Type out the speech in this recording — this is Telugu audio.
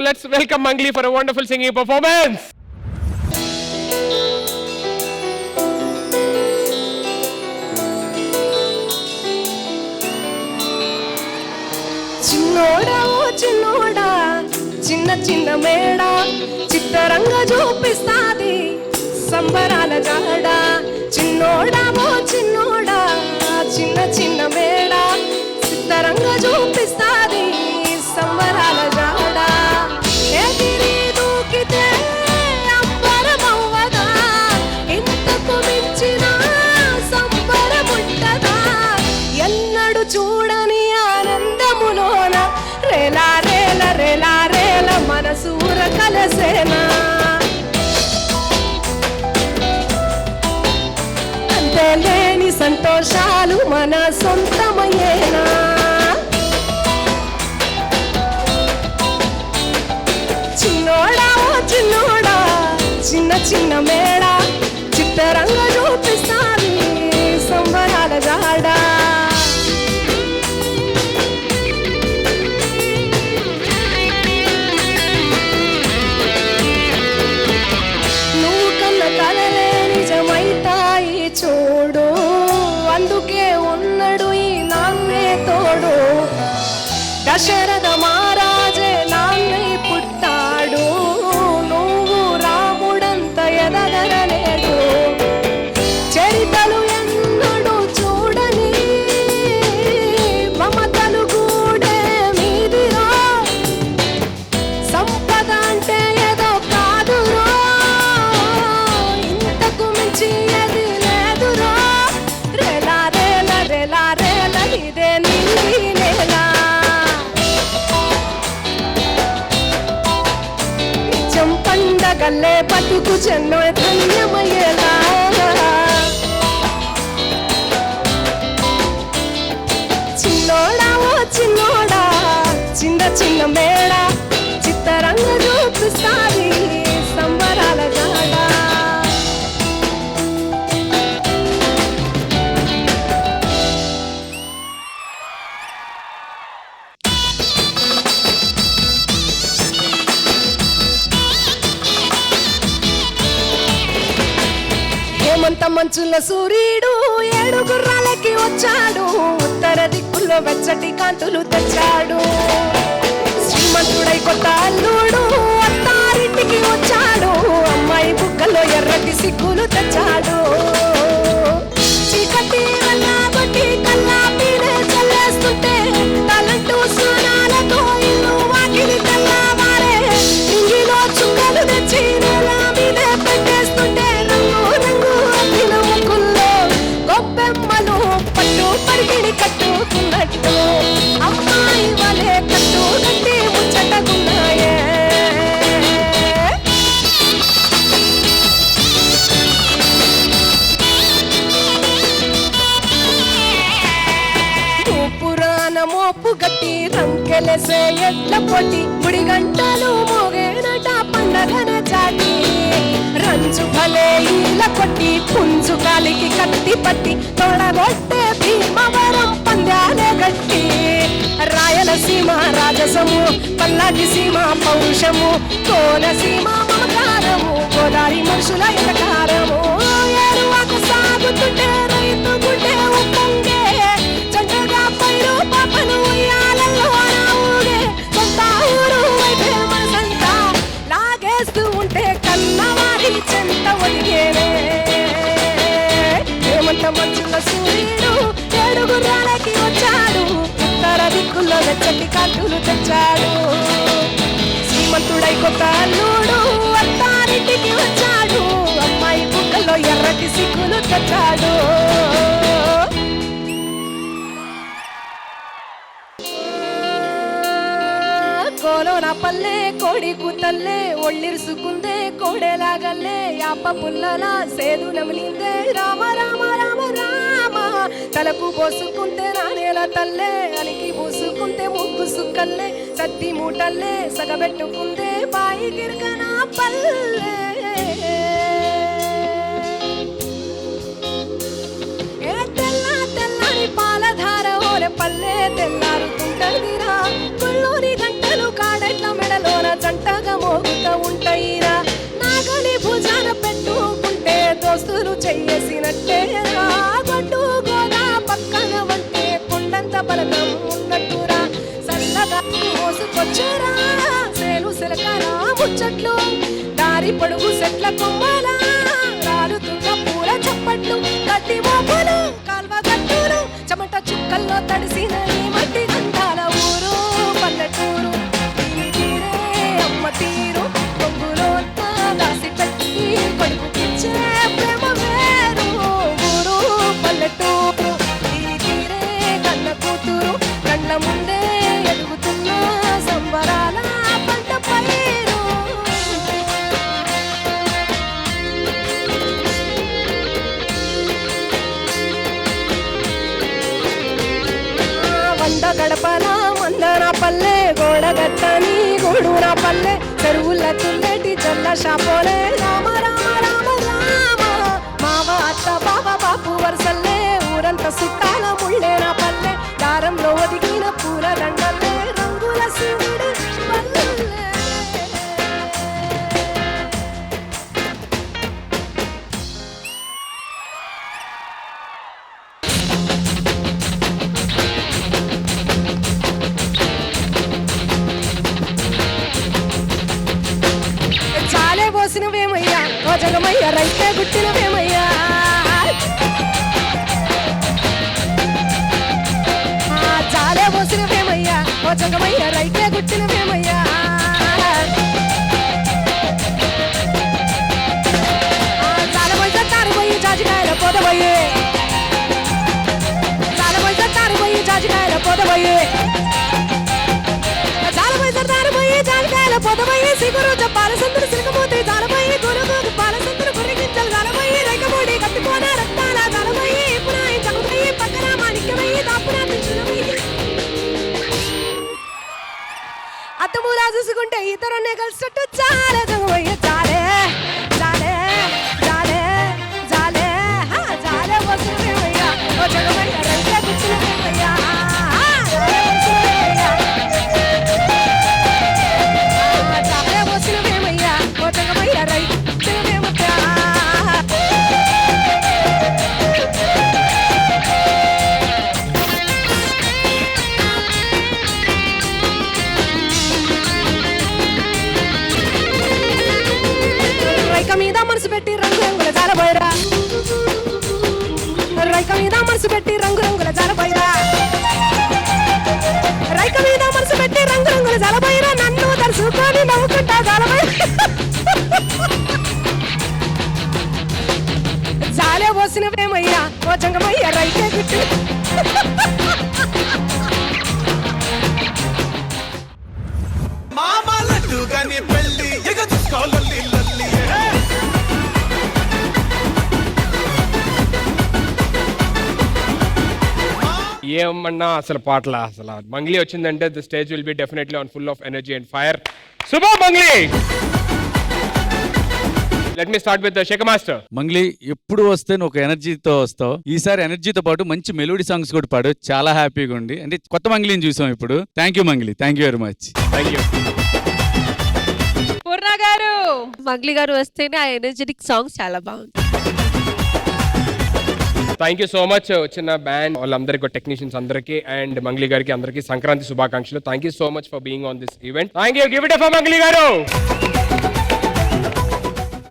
let's welcome Mangli for a wonderful singing performance. చిన్నోడా ఓ చిన్నోడా చిన్న చిన్న మేడ చిత్తరంగా చూపిస్తాది సంబరాల జాడ. చిన్నోడా ఓ చిన్నోడా చిన్న చిన్న మేడ చిత్తరంగా చూపిస్తాది సంబరాల జాడ. ఎగిరి దూకితే అంబరమవ్వదా ఇంతకు మించిన సంబరముంటదా. ఎన్నడు చూడని ఆనందములోన రేలా రేల రేలా రేల మనసూర కలసేనా. అంతే లేని సంతోషాలు మన సొంతమయ్యేనా. చిన్నోడా ఓ చిన్నోడా చిన్న చిన్న మేడ చిత్తరంగా చూపిస్తాను సంబరాల జాడ. నువ్వు కన్న కలలే నిజమైతాయి చూడు, అందుకే ఉన్నడు ఈ నాన్నే తోడు. దశరథ మహారాజే నాన్నై పుట్టాడు, నువ్వు రాముడంత ఎదగరలేడు. చరితలు ఎన్నడు చూడని మమతలు గూడే మీదిరా. సంపద అంటే ఏదో కాదురా, ఇంతకు మించి ఏది లేదురా. రేలా రేల రేలా రేల ఇదే నిండి నేల. నిజం పండగల్లే బతుకు జన్మ ధన్యమయ్యేలా. చిన్నోడా ఓ చిన్నోడా చిన్న చిన్న మేడ చిత్తరంగా చూపిస్తాది సంబరాల జాడ. హేమంత మంచుల సూర్యుడు 7 గుర్రాలకి వచ్చాడు, ఉత్తర దిక్కుల్లో వెచ్చటి కాంతులు తెచ్చాడు. శ్రీమంతుడై కొత్త అల్లుడు అత్తారింటికి వచ్చాడు, అమ్మాయి బుక్కల్లో ఎర్రటి సిగ్గులు తెచ్చాడు. చీకటి వల్లాగొట్టి కల్లా పీడే చల్లేస్తుంటే తలంటూ స్నానాలతో ఇల్లు వాకిలి తెల్లవారే. ఇంగిలో చుక్కలు తెచ్చి నేల మీదే పెట్టేస్తుంటే రంగు రంగు అద్దిన ముక్కుల్లో గొప్పెమ్మలు పట్టు పరిగిడి కట్టుకున్నట్టు అమ్మాయి వలే కట్టు కట్టి ముచ్చటకున్నాయే. పురాణ మోపు గట్టి రంకెలేసే ఎట్ల పొట్టి గుడి గంటలు మోగేనట పండగన చాటి. రంచు భలే ఈల కొట్టి పుంజు కాలికి కత్తి పట్టి తొడగొట్టే భీమవరం పంద్యాలే గట్టి. రాయలసీమ రాజసము పల్నాటి సీమ పౌరుషము కోనసీమ మమకారము గోదావరి మనుషుల ఎదకారము. ఏరువాకు సాగుతుంటే రైతు గుండె ఉప్పొంగే జంటగా పైరు పాపను ఉయ్యాలల్లో ఊగే. సొంత ఊరు వైపే మనసంతా లాగేస్తూ ఉంటే కన్నవారి చెంత ఒదిగేనే. హేమంత మంచుల సూర్యుడు 7 గుర్రాలకి వచ్చాడు, ఉత్తర దిక్కుల్లో వెచ్చటి కాంతులు తెచ్చాడు. శ్రీమంతుడై కొత్త అల్లుడు అత్తారింటికి వచ్చాడు, అమ్మాయి బుక్కల్లో ఎర్రటి సిగ్గులు తెచ్చాడు. కోలోన పల్లె కోడి కూతల్లే ఒళ్ళిరుసుకుందే కోడెలాగల్లే. యాప పుల్లల సేదు నమిలిందే రామ రామ రామ రామ. తలకు పోసుకుంటే నానేల తల్లే అలికి పూసుకుంటే ముగ్గు సుక్కల్లే. సత్తి మూటల్లే సగబెట్టుకుందే బాయి గిరకన పల్లె. ఏ తెల్ల తెల్లని పాలధార ఓలే పల్లె తెల్లారుతుంటదిరా. కుళ్ళూరి గంటలు కాడెట్ల మెడలోన జంటగా మోగుతూ ఉంటాయిరా నాగలి భుజాన పెట్టుకుంటే దోస్తులు చెయ్యేసినట్టేరా గొడ్డు గోదా పక్కన వంటే కొండంత బలగం ఉన్నట్టురా సల్లగా మోసుకొచ్చారా సేలు సిలకరా ముచ్చట్లు దారి పొడుగు సెట్ల కొమ్మలా రాలుతున్న పూల చప్పట్లు గడ్డి మోపులు కాల్వ గట్టులు చెమట చుక్కల్లో తడిసిన ఈ మట్టి గంధాల ఊరు పల్లెటూరు ఈ తీరే అమ్మ తీరు కొంగులో దాసి పెట్టి కొడుకుకిచ్చే ప్రేమ వేరు ఊరు పల్లెటూరు ఈ తీరే కన్న కూతురు కళ్ళ ముందే ఎదుగుతున్న సంబరాల పంట పైరు వంద గడపల మందన పల్లె గోడ గట్టని గూడూర పల్లె చెరువుల తుల్లెటి చల్ల షాపోలే రామ రామ రామ రామ మావ అత్త బావ బాపు వరసల్లే ఊరంత సుట్టాల ముళ్ళేన పల్లె దారంలో ఒదిగిన పూల దండల్లే రంగుల శివుడు పల్లె చాలే పోసినవేమయ్యా ఓ జగమయ్య రైతే గుట్టినవేమయ్యా చాలే పోసినవేమయ్యా ఓ జగమయ్య రైతే గుట్టినవేమయ్యా చాలబోయి తారిపోయి జాజికాయల పోదబోయి చాలబోయి తారిపోయి జాజికాయల పోదబోయి జాలపోయి జాలికాయల పొదపోయి సిగురు చెప్పాల సందులు సిలకపోతే జాలపోయి గురుగు పాల సందులు గురిగించలు జాలపోయి రైకమూడి కట్టుకోన రక్తాల జాలపోయి పునాయి చకపోయి పక్కన మాణిక్యమయ్యి దాపున పిచ్చులమయ్యి అత్తమూలా చూసుకుంటే ఇతరునే కలిసినట్టు చాలా జగమయ్య జాలే జాలే జాలే జాలే జాలే వస్తుందేమయ్యా ఓ జగమయ్య రైతే కూర్చునేమయ్యా మీద మనసు పెట్టి రంగు రంగుల జాలబోయరా రైక మీద మనసు పెట్టి రంగు రంగుల జాలబోయరా రైక మీద మనసు పెట్టి రంగు రంగుల జాలబోయరా నన్ను తరుచుకొని నవ్వుకుంటా జాలబోయ జాలే పోసినవేమయ్యా ఓ జంగమయ్య రైతే గుట్టి మామ లడ్డుగాని పెళ్ళి ఎగదుకోలల్లి లల్లి ఏమన్నా అసలు పాటల అసలు మంగ్లీ వచ్చిందంటే the stage will be definitely on full of energy and fire super Mangli let me start with Sekhar master Mangli ఎప్పుడు వస్తే నువ్వు ఒక ఎనర్జీతో వస్తావు ఈసారి ఎనర్జీతో పాటు మంచి మెలోడీ సాంగ్స్ కూడా పాడు చాలా హ్యాపీగా ఉంది అంటే కొత్త మంగ్లీని చూసాం ఇప్పుడు thank you Mangli thank you very much thank you Purna garu Mangli garu వస్తేనే ఆ ఎనర్జెటిక్ సాంగ్స్ చాలా బాగుంది థ్యాంక్ యూ సో మచ్ వచ్చిన బ్యాండ్ వాళ్ళందరికీ టెక్నీషియన్స్ అందరికీ అండ్ మంగ్లీ గారికి అందరికీ సంక్రాంతి శుభాకాంక్షలు thank you so much for being on this event thank you give it for Mangli గారు